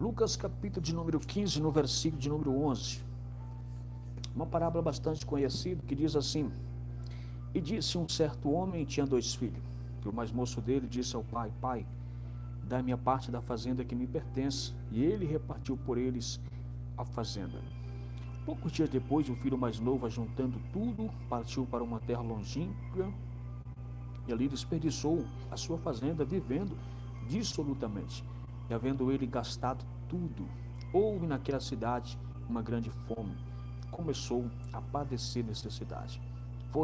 Lucas capítulo de número 15, no versículo de número 11. Uma parábola bastante conhecida que diz assim: E disse um certo homem tinha 2 filhos. E o mais moço dele disse ao pai: Pai, dá-me a parte da fazenda que me pertence. E ele repartiu por eles a fazenda. Poucos dias depois, o filho mais novo, ajuntando tudo, partiu para uma terra longínqua e ali desperdiçou a sua fazenda, vivendo dissolutamente. E havendo ele gastado tudo, houve naquela cidade uma grande fome. Começou a padecer necessidade.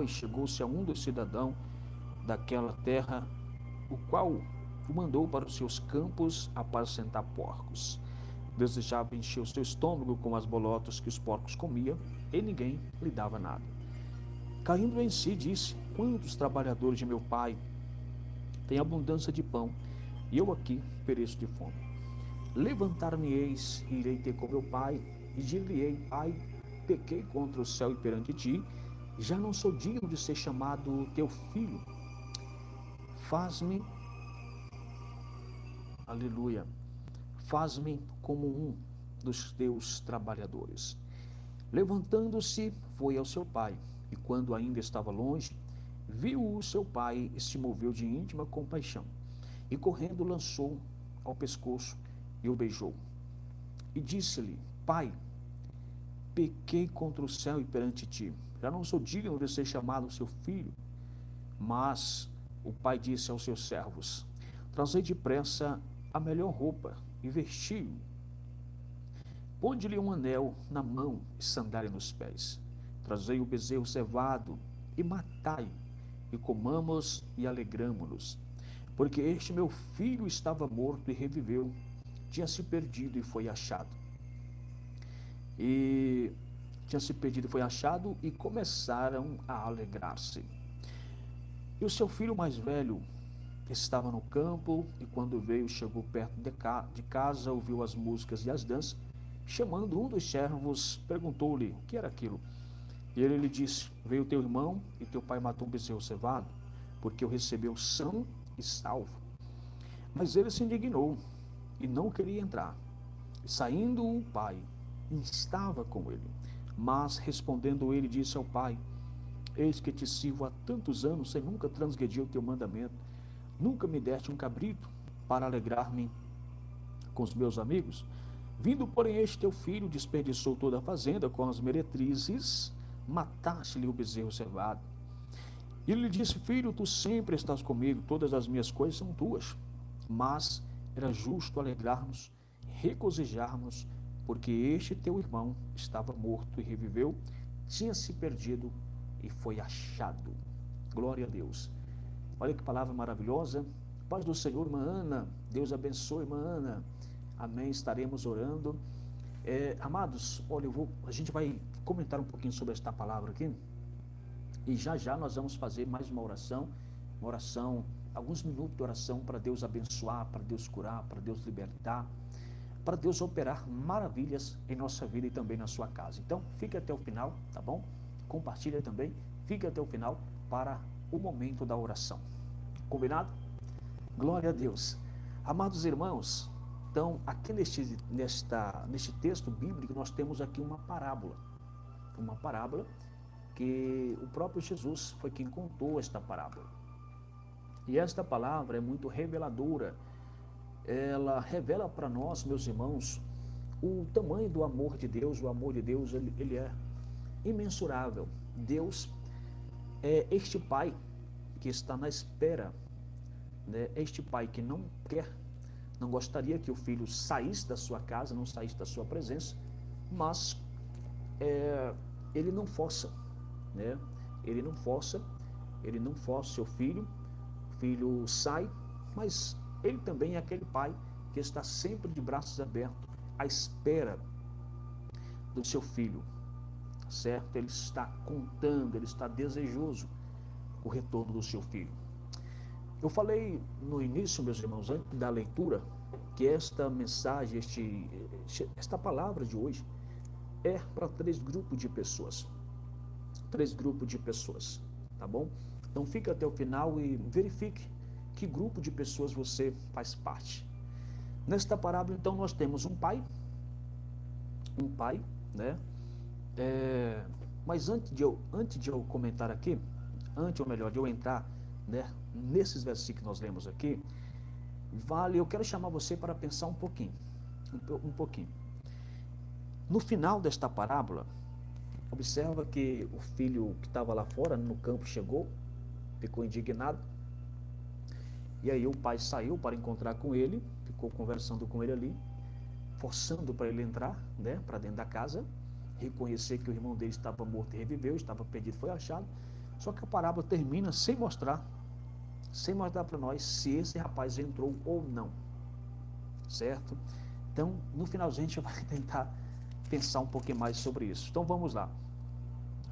Chegou-se a um dos cidadãos daquela terra, o qual o mandou para os seus campos apacentar porcos. Desejava encher o seu estômago com as bolotas que os porcos comiam, e ninguém lhe dava nada. Caindo em si, disse: Quantos trabalhadores de meu pai têm abundância de pão, e eu aqui pereço de fome. Levantar-me-eis e irei ter com meu pai, e dir-lhe-ei: Pai, pequei contra o céu e perante ti, já não sou digno de ser chamado teu filho. Faz-me, aleluia, faz-me como um dos teus trabalhadores. Levantando-se, foi ao seu pai, e quando ainda estava longe, viu o seu pai e se moveu de íntima compaixão, e correndo lançou ao pescoço e o beijou. E disse-lhe: Pai, pequei contra o céu e perante ti, já não sou digno de ser chamado seu filho. Mas o pai disse aos seus servos: Trazei depressa a melhor roupa e vestiu. Ponde-lhe um anel na mão e sandália nos pés. Trazei o bezerro cevado e matai, e comamos e alegramo-nos. Porque este meu filho estava morto e reviveu, tinha se perdido e foi achado. E começaram a alegrar-se. E o seu filho mais velho estava no campo, e quando veio, chegou perto de casa, ouviu as músicas e as danças. Chamando um dos servos, perguntou-lhe o que era aquilo. E ele lhe disse: Veio teu irmão, e teu pai matou um bezerro cevado, porque o recebeu são e salvo. Mas ele se indignou e não queria entrar. E saindo o pai, estava com ele. Mas respondendo ele, disse ao pai: Eis que te sirvo há tantos anos, sem nunca transgredir o teu mandamento. Nunca me deste um cabrito para alegrar-me com os meus amigos? Vindo, porém, este teu filho, desperdiçou toda a fazenda com as meretrizes, mataste-lhe o bezerro cevado. E ele lhe disse: Filho, tu sempre estás comigo, todas as minhas coisas são tuas. Mas era justo alegrarmos, regozijarmos, porque este teu irmão estava morto e reviveu, tinha se perdido e foi achado. Glória a Deus. Olha que palavra maravilhosa. Paz do Senhor, irmã Ana. Deus abençoe, irmã Ana. Amém. Estaremos orando. Amados, olha, a gente vai comentar um pouquinho sobre esta palavra aqui. E já já nós vamos fazer mais uma oração, alguns minutos de oração para Deus abençoar, para Deus curar, para Deus libertar, para Deus operar maravilhas em nossa vida e também na sua casa. Então, fique até o final, tá bom? Compartilha também, fique até o final para o momento da oração. Combinado? Glória a Deus. Amados irmãos, então, aqui neste texto bíblico, nós temos aqui uma parábola que o próprio Jesus foi quem contou esta parábola. E esta palavra é muito reveladora. Ela revela para nós, meus irmãos, o tamanho do amor de Deus. O amor de Deus, ele é imensurável. Deus é este Pai que está na espera, né? Este Pai que não gostaria que o filho saísse da sua casa, não saísse da sua presença, mas ele não força, né? Ele não força seu filho, o filho sai, mas ele também é aquele pai que está sempre de braços abertos, à espera do seu filho, certo? Ele está contando, ele está desejoso o retorno do seu filho. Eu falei no início, meus irmãos, antes da leitura, que esta mensagem, esta palavra de hoje é para 3 grupos de pessoas. 3 grupos de pessoas, tá bom? Então fica até o final e verifique que grupo de pessoas você faz parte. Nesta parábola, então, nós temos um pai, né? Mas antes de eu comentar aqui, ou melhor, de eu entrar, né, nesses versículos que nós lemos aqui, eu quero chamar você para pensar um pouquinho. Um pouquinho. No final desta parábola, observa que o filho que estava lá fora, no campo, chegou, ficou indignado, e aí o pai saiu para encontrar com ele, ficou conversando com ele ali, forçando para ele entrar, né, para dentro da casa, reconhecer que o irmão dele estava morto e reviveu, estava perdido, foi achado. Só que a parábola termina sem mostrar para nós se esse rapaz entrou ou não, certo? Então, no finalzinho, a gente vai tentar pensar um pouquinho mais sobre isso. Então, vamos lá.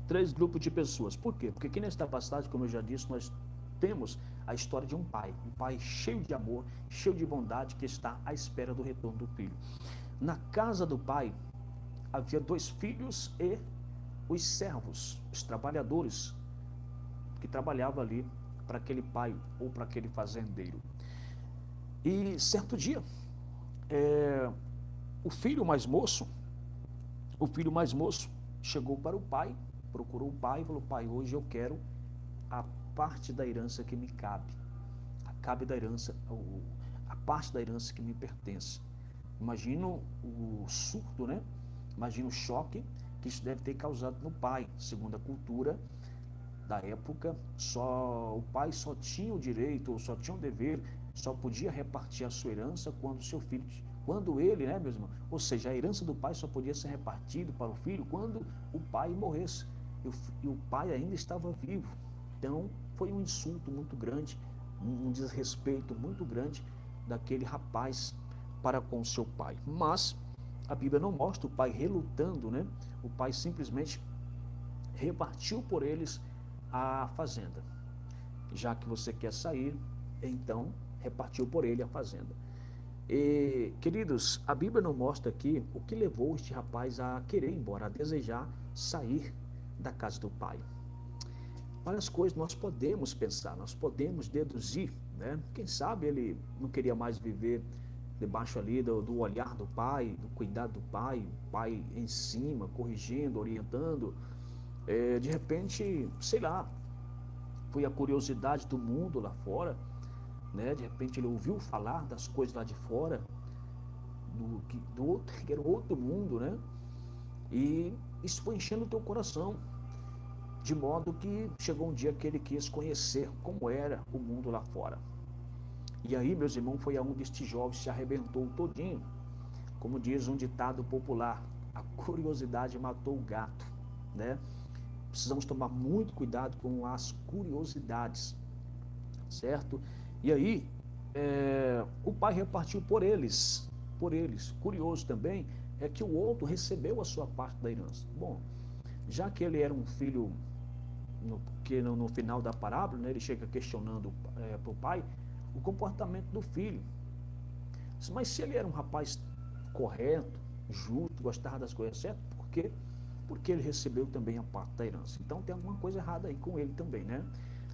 3 grupos de pessoas. Por quê? Porque aqui nesta passagem, como eu já disse, nós temos a história de um pai cheio de amor, cheio de bondade, que está à espera do retorno do filho. Na casa do pai, havia 2 filhos e os servos, os trabalhadores, que trabalhavam ali para aquele pai ou para aquele fazendeiro. E certo dia, o filho mais moço chegou para o pai, procurou o pai e falou: pai, hoje eu quero a parte da herança que me cabe, a parte da herança que me pertence. Imagina o surto, né? Imagina o choque que isso deve ter causado no pai. Segundo a cultura da época, o pai só tinha o direito, ou só tinha o dever, só podia repartir a sua herança quando ele, né, meus irmãos? Ou seja, a herança do pai só podia ser repartida para o filho quando o pai morresse. E o pai ainda estava vivo. Então, foi um insulto muito grande, um desrespeito muito grande daquele rapaz para com seu pai. Mas a Bíblia não mostra o pai relutando, né? O pai simplesmente repartiu por eles a fazenda. Já que você quer sair, então repartiu por ele a fazenda. E, queridos, a Bíblia não mostra aqui o que levou este rapaz a querer ir embora, a desejar sair da casa do pai. Várias coisas nós podemos pensar, nós podemos deduzir, né? Quem sabe ele não queria mais viver debaixo ali do olhar do pai, do cuidado do pai, o pai em cima, corrigindo, orientando. De repente, sei lá, foi a curiosidade do mundo lá fora, né? De repente ele ouviu falar das coisas lá de fora, que era outro mundo, né? E isso foi enchendo o teu coração, de modo que chegou um dia que ele quis conhecer como era o mundo lá fora. E aí, meus irmãos, foi aonde este jovem se arrebentou todinho. Como diz um ditado popular, a curiosidade matou o gato, né? Precisamos tomar muito cuidado com as curiosidades, certo? E aí, o pai repartiu por eles. Curioso também é que o outro recebeu a sua parte da herança. Bom, já que ele era um filho, que no final da parábola, né, ele chega questionando para o pai o comportamento do filho. Mas se ele era um rapaz correto, justo, gostava das coisas certas, por quê? Porque ele recebeu também a parte da herança. Então tem alguma coisa errada aí com ele também, né?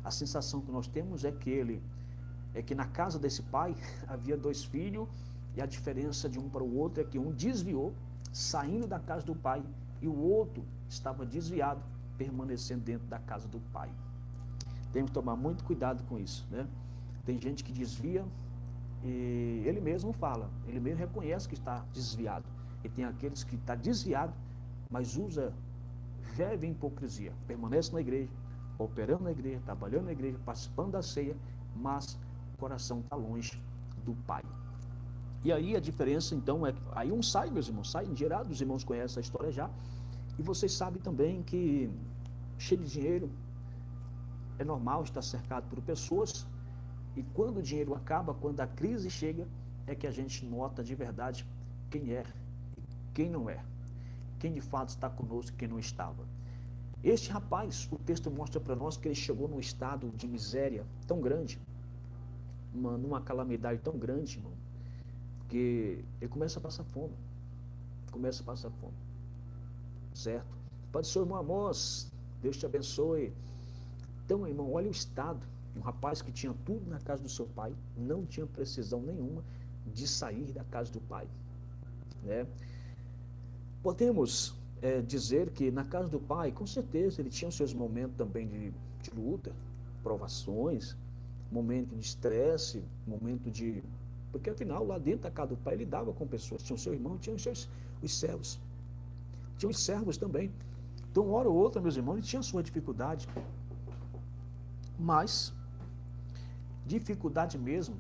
A sensação que nós temos é que na casa desse pai havia 2 filhos, e a diferença de um para o outro é que um desviou, saindo da casa do pai, e o outro estava desviado, permanecendo dentro da casa do pai. Temos que tomar muito cuidado com isso, né? Tem gente que desvia, e ele mesmo fala, ele mesmo reconhece que está desviado. E tem aqueles que estão desviados, mas vive em hipocrisia, permanece na igreja, operando na igreja, trabalhando na igreja, participando da ceia, mas o coração está longe do pai. E aí a diferença então aí um sai, meus irmãos, sai em geral, os irmãos conhecem a história já, e vocês sabem também que cheio de dinheiro, é normal estar cercado por pessoas, e quando o dinheiro acaba, quando a crise chega, é que a gente nota de verdade quem é e quem não é, quem de fato está conosco e quem não estava. Este rapaz, o texto mostra para nós que ele chegou num estado de miséria tão grande, numa calamidade tão grande, irmão, que ele começa a passar fome, certo? Pode ser, irmão Amós, Deus te abençoe. Então, irmão, olha o estado, um rapaz que tinha tudo na casa do seu pai, não tinha precisão nenhuma, de sair da casa do pai, né? Podemos dizer que na casa do pai, com certeza, ele tinha os seus momentos também de luta, provações, momento de estresse, momento de... Porque afinal, lá dentro da casa do pai, ele lidava com pessoas, tinha o seu irmão, tinha os servos, tinha os servos também. Então, uma hora ou outra, meus irmãos, ele tinha a sua dificuldade, mas dificuldade mesmo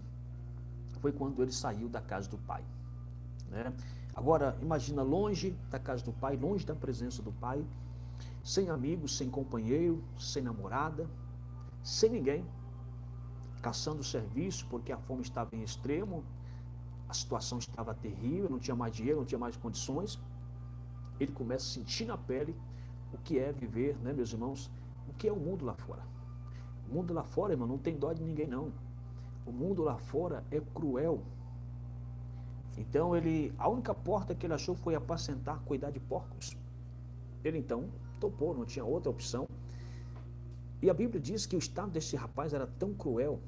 foi quando ele saiu da casa do pai, né? Agora, imagina, longe da casa do pai, longe da presença do pai, sem amigos, sem companheiro, sem namorada, sem ninguém, caçando serviço, porque a fome estava em extremo, a situação estava terrível, não tinha mais dinheiro, não tinha mais condições. Ele começa a sentir na pele o que é viver, né, meus irmãos, o que é o mundo lá fora. O mundo lá fora, irmão, não tem dó de ninguém, não. O mundo lá fora é cruel. Então, a única porta que ele achou foi apacentar, cuidar de porcos. Ele, então, topou, não tinha outra opção. E a Bíblia diz que o estado desse rapaz era tão cruel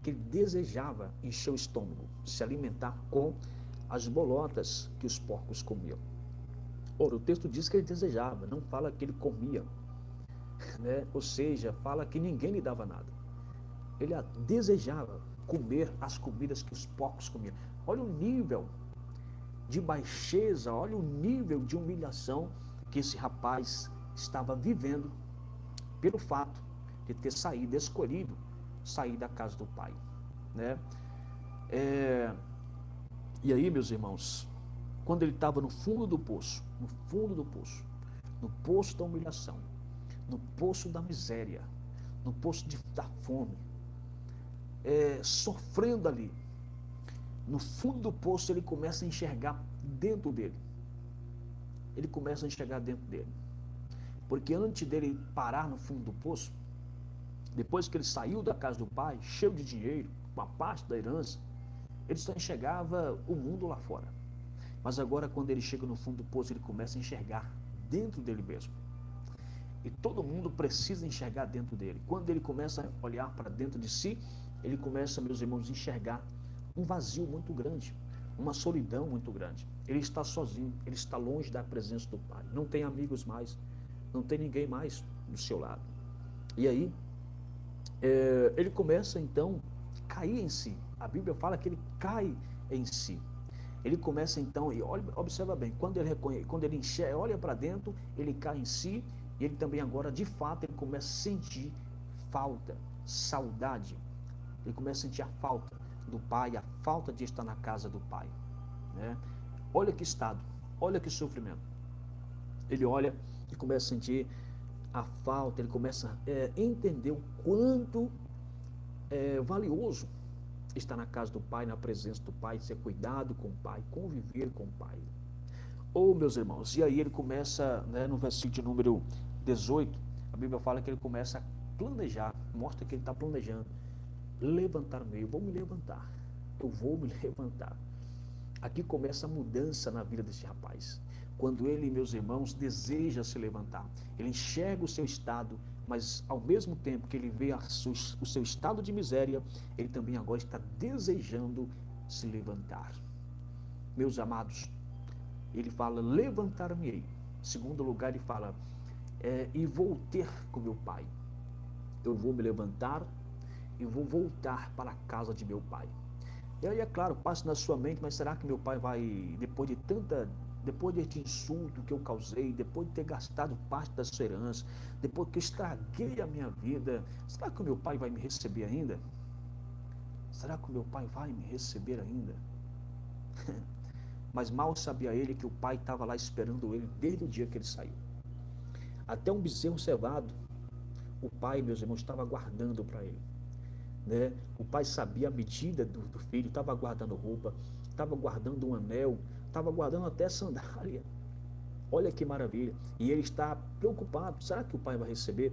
que ele desejava encher o estômago, se alimentar com as bolotas que os porcos comiam. Ora, o texto diz que ele desejava, não fala que ele comia, né? Ou seja, fala que ninguém lhe dava nada. Ele desejava comer as comidas que os porcos comiam. Olha o nível de baixeza, olha o nível de humilhação que esse rapaz estava vivendo pelo fato de ter saído, escolhido sair da casa do pai, né? E aí, meus irmãos, quando ele estava no fundo do poço, no poço da humilhação, no poço da miséria, no poço da fome, sofrendo ali, no fundo do poço ele começa a enxergar dentro dele. Porque antes dele parar no fundo do poço, depois que ele saiu da casa do pai, cheio de dinheiro, com a parte da herança, ele só enxergava o mundo lá fora. Mas agora, quando ele chega no fundo do poço, ele começa a enxergar dentro dele mesmo. E todo mundo precisa enxergar dentro dele. Quando ele começa a olhar para dentro de si, ele começa, meus irmãos, a enxergar um vazio muito grande, uma solidão muito grande. Ele está sozinho, ele está longe da presença do pai. Não tem amigos mais, não tem ninguém mais do seu lado. E aí, ele começa então a cair em si. A Bíblia fala que ele cai em si. Ele começa então, e observa bem, quando ele enxerga, olha para dentro, ele cai em si, e ele também agora, de fato, ele começa a sentir falta, saudade. Ele começa a sentir a falta do pai, a falta de estar na casa do pai, né? Olha que estado, olha que sofrimento. Ele olha e começa a sentir a falta, ele começa a entender o quanto é valioso estar na casa do pai, na presença do pai, ser cuidado com o pai, conviver com o pai. Oh, meus irmãos, e aí ele começa, né, no versículo de número 18, a Bíblia fala que ele começa a planejar, mostra que ele está planejando. Levantar-me, eu vou me levantar. Aqui começa a mudança na vida desse rapaz. Quando ele, meus irmãos, deseja se levantar. Ele enxerga o seu estado, mas ao mesmo tempo que ele vê o seu estado de miséria, ele também agora está desejando se levantar. Meus amados, ele fala, levantar-me-ei. Em segundo lugar, ele fala, e vou ter com meu pai. Eu vou me levantar e vou voltar para a casa de meu pai. E aí, é claro, passa na sua mente, mas será que meu pai vai, depois deste insulto que eu causei, depois de ter gastado parte da sua herança, depois que eu estraguei a minha vida, será que o meu pai vai me receber ainda? Será que o meu pai vai me receber ainda? Mas mal sabia ele que o pai estava lá esperando ele desde o dia que ele saiu. Até um bezerro cevado, o pai, meus irmãos, estava guardando para ele. Né? O pai sabia a medida do filho, estava guardando roupa, estava guardando um anel, estava guardando até sandália. Olha que maravilha. E ele está preocupado, será que o pai vai receber?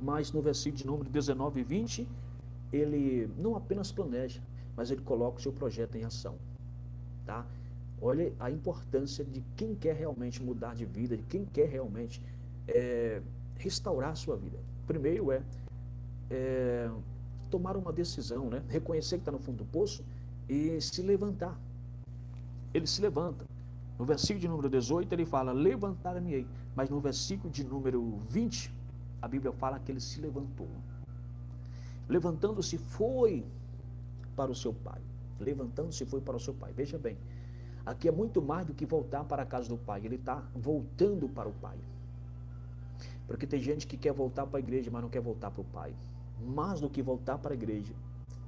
Mas no versículo de número 19 e 20, ele não apenas planeja, mas ele coloca o seu projeto em ação. Tá? Olha a importância de quem quer realmente mudar de vida, de quem quer realmente restaurar a sua vida. Primeiro tomar uma decisão, né? Reconhecer que está no fundo do poço e se levantar. Ele se levanta. No versículo de número 18 ele fala, levantar-me-ei. Mas no versículo de número 20, a Bíblia fala que ele se levantou. Levantando-se foi para o seu pai. Levantando-se foi para o seu pai. Veja bem, aqui é muito mais do que voltar para a casa do pai. Ele está voltando para o pai. Porque tem gente que quer voltar para a igreja, mas não quer voltar para o pai. Mais do que voltar para a igreja,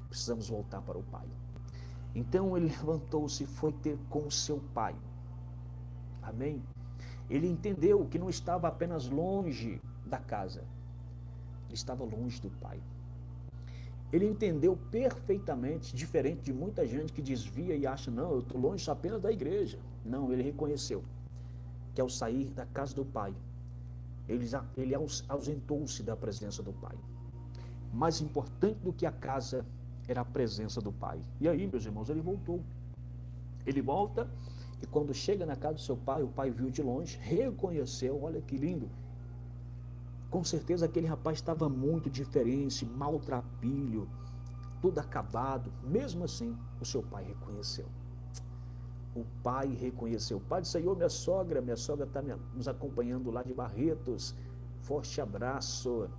precisamos voltar para o pai. Então ele levantou-se e foi ter com o seu pai. Amém? Ele entendeu que não estava apenas longe da casa, ele estava longe do pai. Ele entendeu perfeitamente, diferente de muita gente que desvia e acha, não, eu estou longe apenas da igreja. Não, ele reconheceu que ao sair da casa do pai, ele ausentou-se da presença do pai. Mais importante do que a casa era a presença do pai. E aí, meus irmãos, ele voltou. Ele volta e quando chega na casa do seu pai, o pai viu de longe, reconheceu, olha que lindo. Com certeza aquele rapaz estava muito diferente, maltrapilho, tudo acabado. Mesmo assim, o seu pai reconheceu. O pai reconheceu. Pai do Senhor, minha sogra está nos acompanhando lá de Barretos. Forte abraço.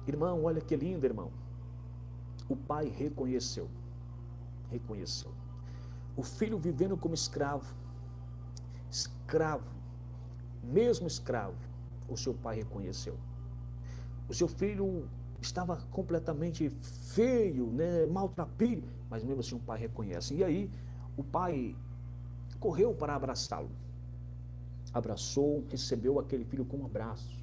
Irmão, olha que lindo, irmão. O pai reconheceu. Reconheceu. O filho vivendo como escravo. Escravo. Mesmo escravo, o seu pai reconheceu. O seu filho estava completamente feio, né, maltrapilho, mas mesmo assim o pai reconhece. E aí o pai correu para abraçá-lo. Abraçou, recebeu aquele filho com um abraço,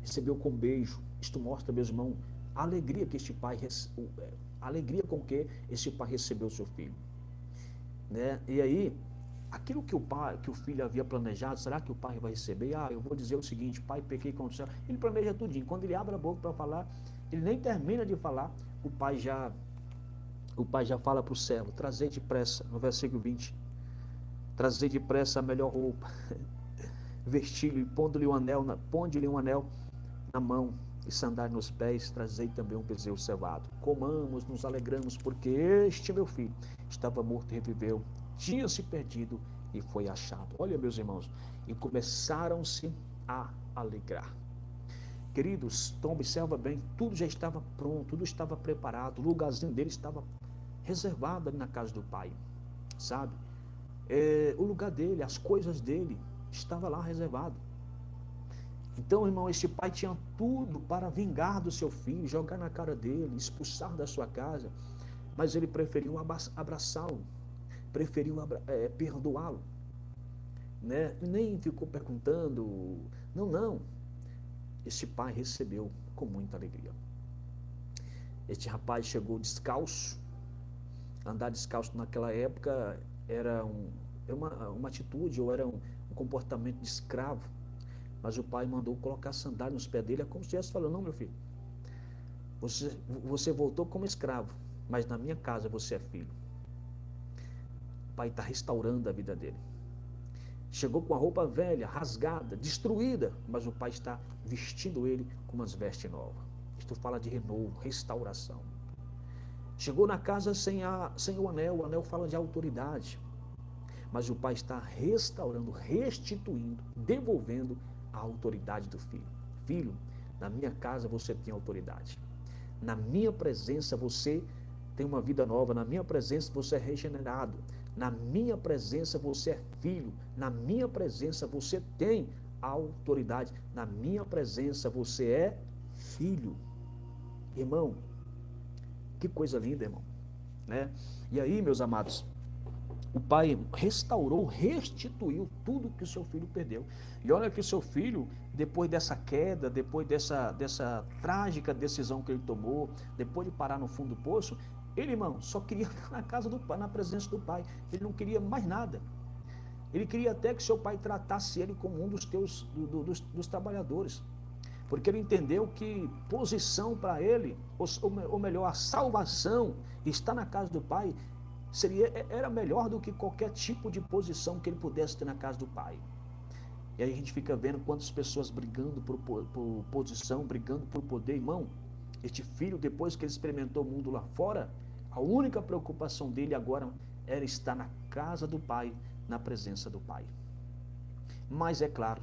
recebeu com um beijo. Isto mostra, meus irmãos, a alegria que este pai, a alegria com que este pai recebeu o seu filho, né? E aí, aquilo que o filho havia planejado, será que o pai vai receber? Eu vou dizer o seguinte, pai, pequei contra o Senhor. Ele planeja tudinho. Quando ele abre a boca para falar, ele nem termina de falar, o pai já fala para o servo, trazei depressa, no versículo 20, trazei depressa a melhor roupa, vesti-lo e ponde-lhe um anel na mão e sandália nos pés, trazei também um bezerro cevado. Comamos, nos alegramos, porque este meu filho estava morto e reviveu, tinha se perdido e foi achado. Olha, meus irmãos, e começaram-se a alegrar. Queridos, então observa bem, tudo já estava pronto, tudo estava preparado, o lugarzinho dele estava reservado ali na casa do pai, sabe? O lugar dele, as coisas dele, estava lá reservado. Então, irmão, este pai tinha tudo para vingar do seu filho, jogar na cara dele, expulsar da sua casa, mas ele preferiu abraçá-lo, preferiu perdoá-lo, né? Nem ficou perguntando, não. Este pai recebeu com muita alegria. Este rapaz chegou descalço. Andar descalço naquela época era uma atitude, ou era um comportamento de escravo. Mas o pai mandou colocar sandália nos pés dele. É como se estivesse falando, não, meu filho, você voltou como escravo, mas na minha casa você é filho. O pai está restaurando a vida dele. Chegou com a roupa velha, rasgada, destruída, mas o pai está vestindo ele com umas vestes novas. Isto fala de renovo, restauração. Chegou na casa sem o anel fala de autoridade, mas o pai está restaurando, restituindo, devolvendo a autoridade do filho. Filho, na minha casa você tem autoridade. Na minha presença você tem uma vida nova, na minha presença você é regenerado. Na minha presença você é filho, na minha presença você tem autoridade, na minha presença você é filho. Irmão, que coisa linda, irmão, né? E aí, meus amados, o pai restaurou, restituiu tudo que o seu filho perdeu. E olha que o seu filho, depois dessa queda, depois dessa trágica decisão que ele tomou, depois de parar no fundo do poço, ele, irmão, só queria estar na casa do pai, na presença do pai. Ele não queria mais nada. Ele queria até que seu pai tratasse ele como um dos trabalhadores. Porque ele entendeu que posição para ele, ou melhor, a salvação, estar na casa do pai, era melhor do que qualquer tipo de posição que ele pudesse ter na casa do pai. E aí a gente fica vendo quantas pessoas brigando por posição, brigando por poder. Irmão, este filho, depois que ele experimentou o mundo lá fora, A única preocupação dele agora era estar na casa do Pai, na presença do Pai. Mas é claro,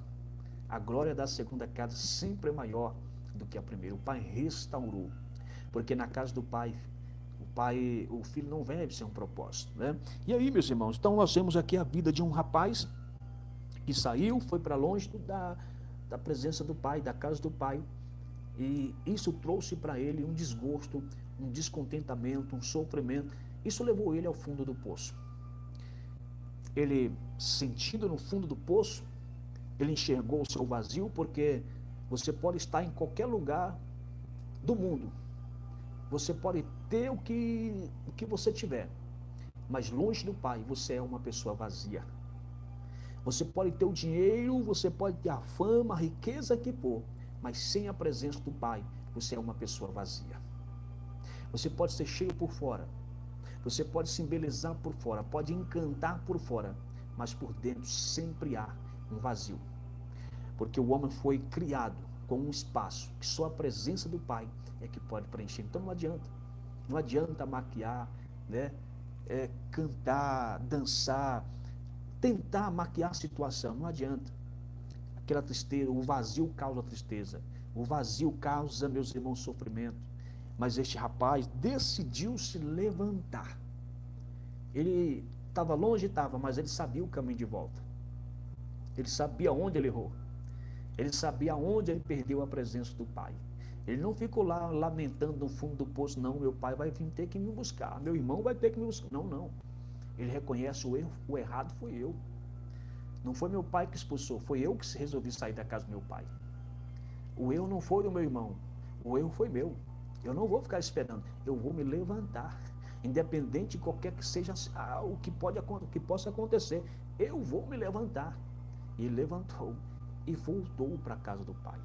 a glória da segunda casa sempre é maior do que a primeira. O Pai restaurou, porque na casa do Pai, o filho não deve ser um propósito, né? E aí, meus irmãos, então nós temos aqui a vida de um rapaz que saiu, foi para longe da presença do Pai, da casa do Pai, e isso trouxe para ele um desgosto, um descontentamento, um sofrimento. Isso levou ele ao fundo do poço. Ele, sentindo no fundo do poço, ele enxergou o seu vazio, porque você pode estar em qualquer lugar do mundo, você pode ter o que você tiver, mas longe do Pai você é uma pessoa vazia. Você pode ter o dinheiro, você pode ter a fama, a riqueza que for, mas sem a presença do Pai você é uma pessoa vazia. Você pode ser cheio por fora, você pode se embelezar por fora, pode encantar por fora, mas por dentro sempre há um vazio. Porque o homem foi criado com um espaço que só a presença do Pai é que pode preencher. Então não adianta maquiar, né? Cantar, dançar, tentar maquiar a situação, não adianta. Aquela tristeza, o vazio causa tristeza, o vazio causa, meus irmãos, sofrimento. Mas este rapaz decidiu se levantar. Ele estava longe, mas ele sabia o caminho de volta. Ele sabia onde ele errou. Ele sabia onde ele perdeu a presença do Pai. Ele não ficou lá lamentando no fundo do poço, não, meu pai vai ter que me buscar, meu irmão vai ter que me buscar. Não. Ele reconhece o erro, o errado fui eu. Não foi meu pai que expulsou, foi eu que resolvi sair da casa do meu pai. O erro não foi do meu irmão, o erro foi meu. Eu não vou ficar esperando, eu vou me levantar. Independente de qualquer que seja o que possa acontecer, eu vou me levantar. E ele levantou e voltou para a casa do Pai.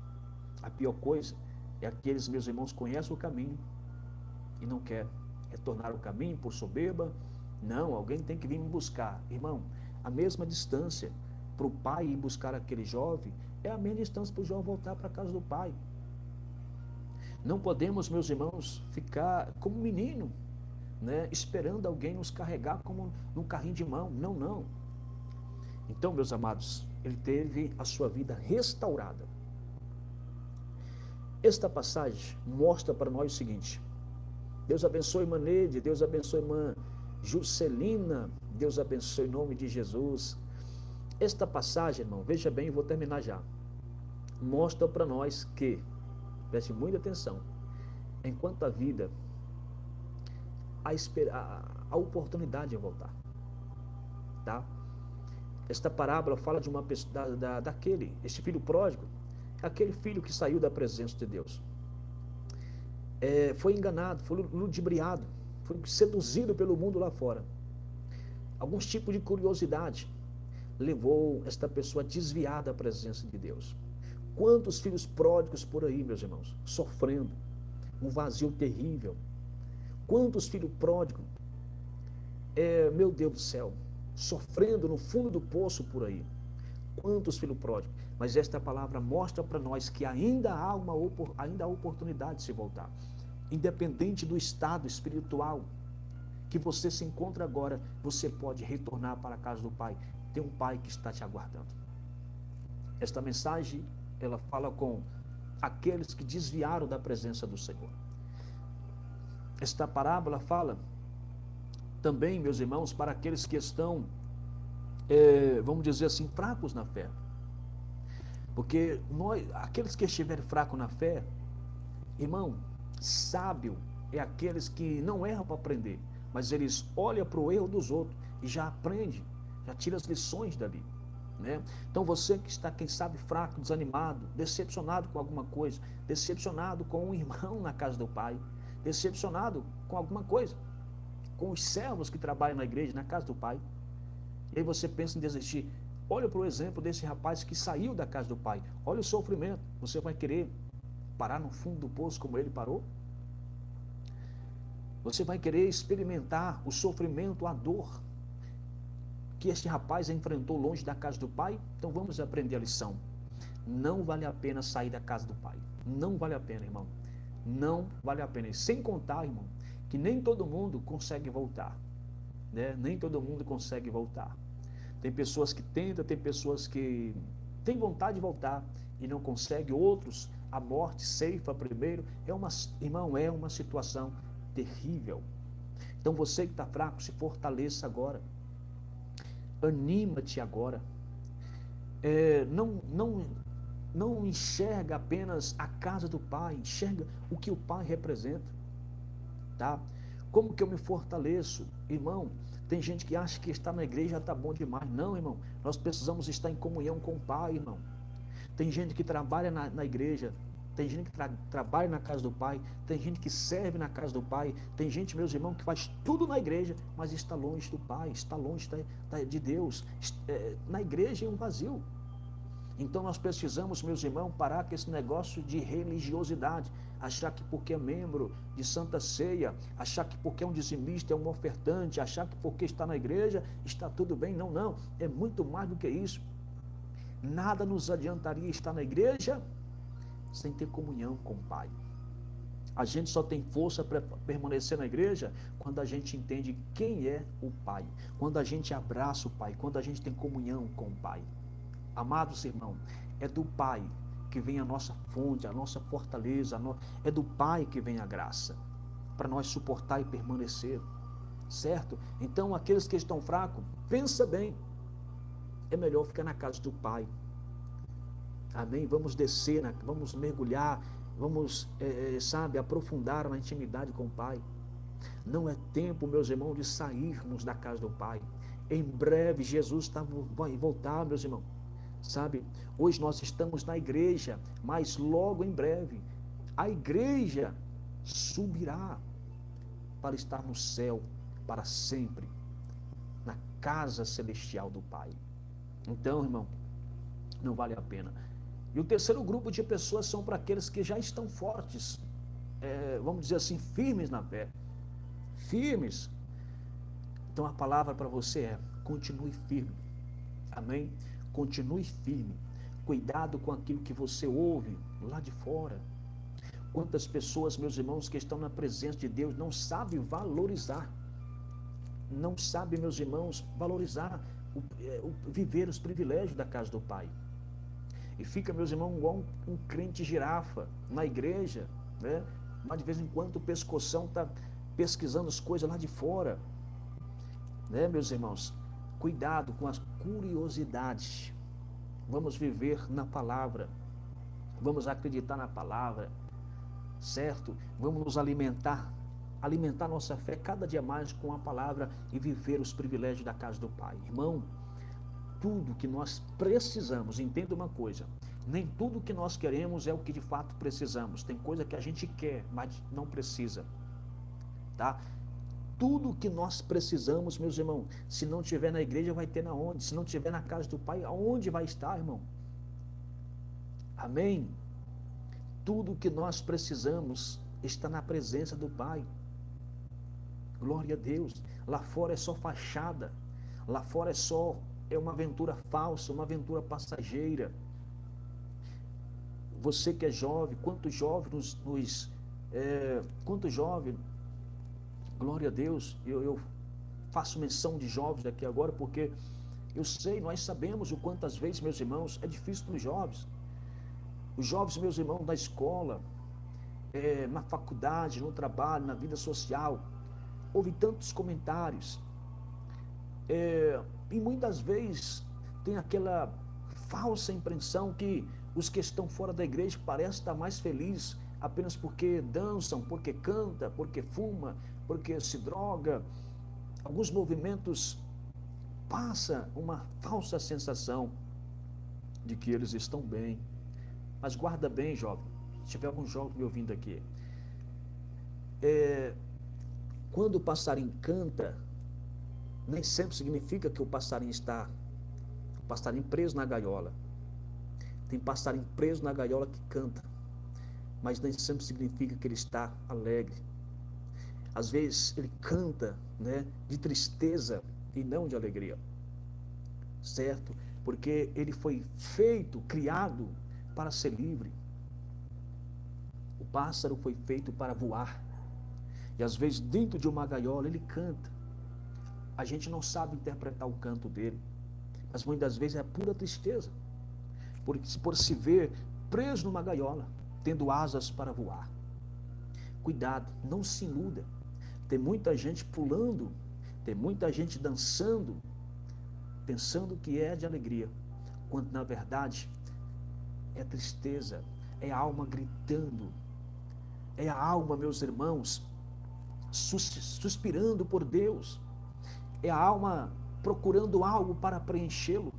A pior coisa é aqueles, meus irmãos, conhecem o caminho e não querem retornar o caminho por soberba. Não, alguém tem que vir me buscar. Irmão, a mesma distância para o pai ir buscar aquele jovem é a mesma distância para o jovem voltar para a casa do Pai. Não podemos, meus irmãos, ficar como menino, né, esperando alguém nos carregar como num carrinho de mão. Não. Então, meus amados, ele teve a sua vida restaurada. Esta passagem mostra para nós o seguinte: Deus abençoe irmã Neide, Deus abençoe irmã Juscelina, Deus abençoe em nome de Jesus. Esta passagem, irmão, veja bem, eu vou terminar já. Mostra para nós que, preste muita atenção, enquanto a vida, a oportunidade de voltar, tá? Esta parábola fala de uma pessoa, este filho pródigo, aquele filho que saiu da presença de Deus. Foi enganado, foi ludibriado, foi seduzido pelo mundo lá fora. Alguns tipos de curiosidade levou esta pessoa a desviar da presença de Deus. Quantos filhos pródigos por aí, meus irmãos, sofrendo um vazio terrível. Quantos filhos pródigos, meu Deus do céu, sofrendo no fundo do poço por aí. Quantos filhos pródigos. Mas esta palavra mostra para nós que ainda há oportunidade de se voltar. Independente do estado espiritual que você se encontra agora, você pode retornar para a casa do Pai. Tem um Pai que está te aguardando. Esta mensagem, ela fala com aqueles que desviaram da presença do Senhor. Esta parábola fala também, meus irmãos, para aqueles que estão, vamos dizer assim, fracos na fé. Porque aqueles que estiverem fracos na fé, irmão, sábio é aqueles que não erram para aprender, mas eles olham para o erro dos outros e já aprendem, já tira as lições dali, né? Então você que está, quem sabe, fraco, desanimado, decepcionado com alguma coisa, decepcionado com um irmão na casa do Pai, decepcionado com alguma coisa, com os servos que trabalham na igreja, na casa do Pai, e aí você pensa em desistir. Olha para o exemplo desse rapaz que saiu da casa do Pai. Olha o sofrimento. Você vai querer parar no fundo do poço como ele parou? Você vai querer experimentar o sofrimento, a dor que este rapaz enfrentou longe da casa do Pai? Então vamos aprender a lição. Não vale a pena sair da casa do Pai. Não vale a pena, irmão. Não vale a pena. E sem contar, irmão, que nem todo mundo consegue voltar, né? Nem todo mundo consegue voltar. Tem pessoas que tentam, tem pessoas que têm vontade de voltar e não conseguem, outros a morte ceifa primeiro. Irmão, é uma situação terrível. Então você que está fraco, se fortaleça agora. Anima-te agora. Não enxerga apenas a casa do Pai, enxerga o que o Pai representa, tá? Como que eu me fortaleço? Irmão, tem gente que acha que estar na igreja está bom demais. Não, irmão, nós precisamos estar em comunhão com o Pai, irmão. Tem gente que trabalha na igreja, tem gente que trabalha na casa do Pai, tem gente que serve na casa do Pai, tem gente, meus irmãos, que faz tudo na igreja, mas está longe do Pai, está longe de Deus. Na igreja é um vazio. Então nós precisamos, meus irmãos, parar com esse negócio de religiosidade, achar que porque é membro de Santa Ceia, achar que porque é um dizimista, é um ofertante, achar que porque está na igreja está tudo bem. Não, não, é muito mais do que isso. Nada nos adiantaria estar na igreja sem ter comunhão com o Pai. A gente só tem força para permanecer na igreja quando a gente entende quem é o Pai, quando a gente abraça o Pai, quando a gente tem comunhão com o Pai. Amados irmãos, é do Pai que vem a nossa fonte, a nossa fortaleza, é do Pai que vem a graça, para nós suportar e permanecer, certo? Então, aqueles que estão fracos, pensa bem, é melhor ficar na casa do Pai, amém? Vamos descer, vamos mergulhar, vamos, aprofundar na intimidade com o Pai. Não é tempo, meus irmãos, de sairmos da casa do Pai. Em breve, Jesus vai voltar, meus irmãos. Sabe, hoje nós estamos na igreja, mas logo em breve a igreja subirá para estar no céu para sempre, na casa celestial do Pai. Então, irmão, não vale a pena. E o terceiro grupo de pessoas são para aqueles que já estão fortes, vamos dizer assim, firmes na fé, firmes. Então a palavra para você é: continue firme, amém? Continue firme, cuidado com aquilo que você ouve lá de fora. Quantas pessoas, meus irmãos, que estão na presença de Deus não sabem valorizar, não sabem, meus irmãos, valorizar, viver os privilégios da casa do Pai. E fica, meus irmãos, igual um crente girafa na igreja, né? Mas de vez em quando o pescoção está pesquisando as coisas lá de fora, né, meus irmãos? Cuidado com as curiosidades. Vamos viver na palavra. Vamos acreditar na palavra, certo? Vamos nos alimentar nossa fé cada dia mais com a palavra e viver os privilégios da casa do Pai. Irmão, tudo que nós precisamos, entenda uma coisa, nem tudo que nós queremos é o que de fato precisamos. Tem coisa que a gente quer, mas não precisa, tá? Tudo que nós precisamos, meus irmãos, se não tiver na igreja, vai ter na onde? Se não tiver na casa do Pai, aonde vai estar, irmão? Amém? Tudo que nós precisamos está na presença do Pai. Glória a Deus. Lá fora é só fachada. Lá fora é uma aventura falsa, uma aventura passageira. Você que é jovem, quantos jovens glória a Deus, eu faço menção de jovens aqui agora, porque eu sei, nós sabemos o quantas vezes, meus irmãos, é difícil para os jovens. Os jovens, meus irmãos, na escola, na faculdade, no trabalho, na vida social, ouvem tantos comentários. E muitas vezes tem aquela falsa impressão que os que estão fora da igreja parecem estar mais felizes apenas porque dançam, porque canta, porque fuma, porque se droga. Alguns movimentos passa uma falsa sensação de que eles estão bem. Mas guarda bem, jovem, se tiver algum jovem me ouvindo aqui, quando o passarinho canta, nem sempre significa que o passarinho está preso na gaiola. Tem passarinho preso na gaiola que canta, mas nem sempre significa que ele está alegre. Às vezes ele canta, né, de tristeza e não de alegria, certo? Porque ele foi feito, criado para ser livre. O pássaro foi feito para voar. E às vezes dentro de uma gaiola ele canta. A gente não sabe interpretar o canto dele, mas muitas vezes é pura tristeza, por se ver preso numa gaiola, tendo asas para voar. Cuidado, não se iluda. Tem muita gente pulando, tem muita gente dançando, pensando que é de alegria, quando na verdade é tristeza, é a alma gritando, é a alma, meus irmãos, suspirando por Deus, é a alma procurando algo para preenchê-lo.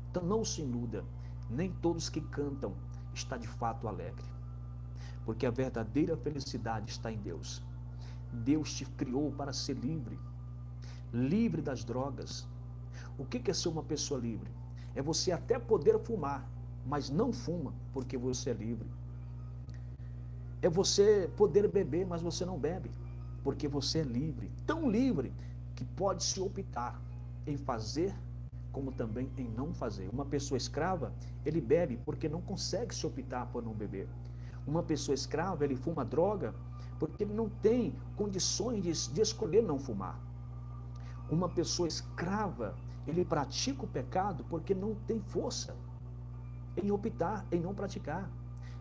Então não se iluda, nem todos que cantam está de fato alegre, porque a verdadeira felicidade está em Deus. Deus te criou para ser livre, livre das drogas. O que é ser uma pessoa livre? É você até poder fumar, mas não fuma porque você é livre. É você poder beber, mas você não bebe porque você é livre. Tão livre que pode se optar em fazer como também em não fazer. Uma pessoa escrava, ele bebe porque não consegue se optar por não beber. Uma pessoa escrava, ele fuma droga porque ele não tem condições de escolher não fumar. Uma pessoa escrava, ele pratica o pecado porque não tem força em optar, em não praticar.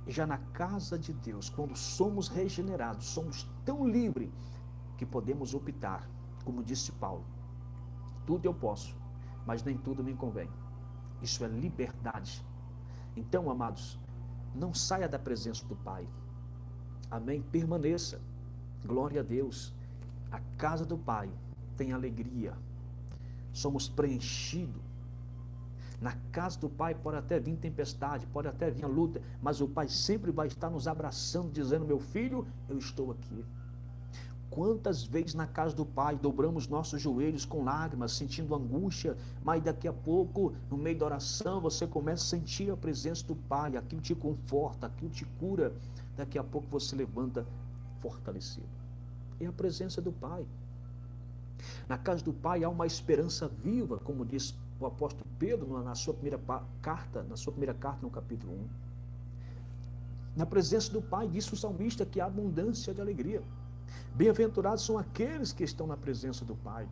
E já na casa de Deus, quando somos regenerados, somos tão livres que podemos optar, como disse Paulo, tudo eu posso, mas nem tudo me convém. Isso é liberdade. Então, amados, não saia da presença do Pai. Amém? Permaneça. Glória a Deus. A casa do Pai tem alegria. Somos preenchidos. Na casa do Pai pode até vir tempestade, pode até vir a luta, mas o Pai sempre vai estar nos abraçando, dizendo: meu filho, eu estou aqui. Quantas vezes na casa do Pai dobramos nossos joelhos com lágrimas, sentindo angústia, mas daqui a pouco, no meio da oração, você começa a sentir a presença do Pai, aquilo te conforta, aquilo te cura, daqui a pouco você levanta fortalecido. É a presença do Pai. Na casa do Pai há uma esperança viva, como diz o apóstolo Pedro na sua primeira carta, no capítulo 1. Na presença do Pai, disse o salmista que há abundância de alegria. Bem-aventurados são aqueles que estão na presença do Pai.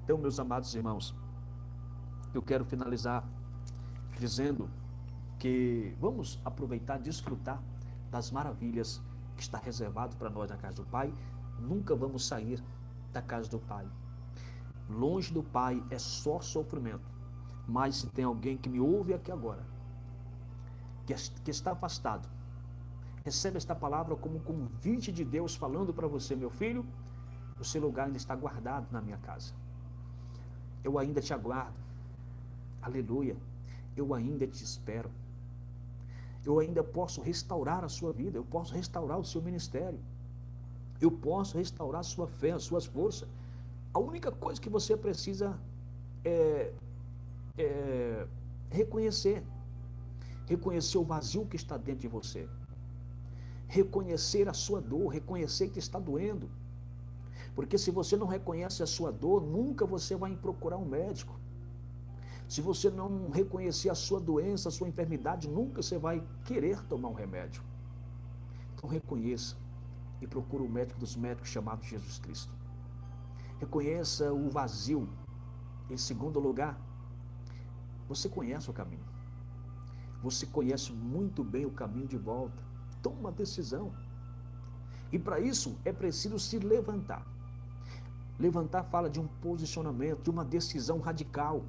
Então, meus amados irmãos, eu quero finalizar dizendo que vamos aproveitar e desfrutar das maravilhas que está reservado para nós na casa do Pai. Nunca vamos sair da casa do Pai. Longe do Pai é só sofrimento. Mas se tem alguém que me ouve aqui agora, que está afastado, recebe esta palavra como um convite de Deus falando para você: meu filho, o seu lugar ainda está guardado na minha casa. Eu ainda te aguardo. Aleluia. Eu ainda te espero. Eu ainda posso restaurar a sua vida. Eu posso restaurar o seu ministério. Eu posso restaurar a sua fé, as suas forças. A única coisa que você precisa é reconhecer o vazio que está dentro de você. Reconhecer a sua dor, reconhecer que está doendo. Porque se você não reconhece a sua dor, nunca você vai procurar um médico. Se você não reconhecer a sua doença, a sua enfermidade, nunca você vai querer tomar um remédio. Então reconheça e procure o médico dos médicos chamado Jesus Cristo. Reconheça o vazio. Em segundo lugar, você conhece o caminho. Você conhece muito bem o caminho de volta. Toma uma decisão. E para isso é preciso se levantar. Levantar fala de um posicionamento, de uma decisão radical.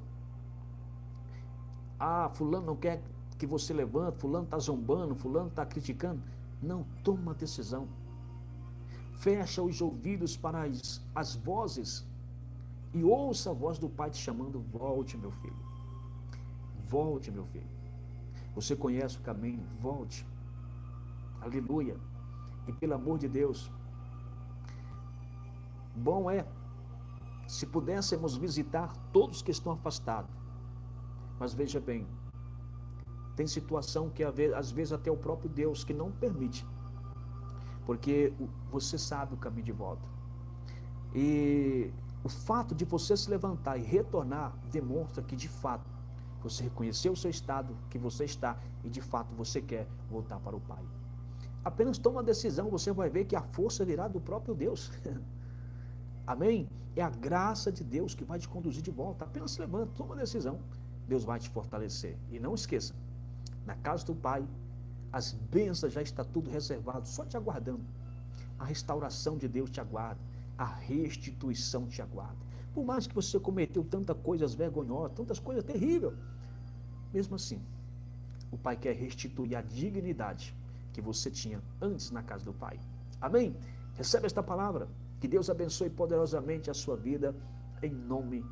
Ah, fulano não quer que você levante, fulano está zombando, fulano está criticando. Não, toma uma decisão. Fecha os ouvidos para as vozes e ouça a voz do Pai te chamando: volte, meu filho. Volte, meu filho. Você conhece o caminho, volte. Aleluia. E pelo amor de Deus, bom é se pudéssemos visitar todos que estão afastados. Mas veja bem, tem situação que às vezes até o próprio Deus que não permite, porque você sabe o caminho de volta. E o fato de você se levantar e retornar demonstra que de fato você reconheceu o seu estado, que você está, e de fato você quer voltar para o Pai. Apenas toma uma decisão, você vai ver que a força virá do próprio Deus. Amém? É a graça de Deus que vai te conduzir de volta. Apenas se levanta, toma uma decisão. Deus vai te fortalecer. E não esqueça, na casa do Pai, as bênçãos já está tudo reservado, só te aguardando. A restauração de Deus te aguarda. A restituição te aguarda. Por mais que você cometeu tantas coisas vergonhosas, tantas coisas terríveis, mesmo assim, o Pai quer restituir a dignidade que você tinha antes na casa do Pai. Amém? Recebe esta palavra. Que Deus abençoe poderosamente a sua vida, em nome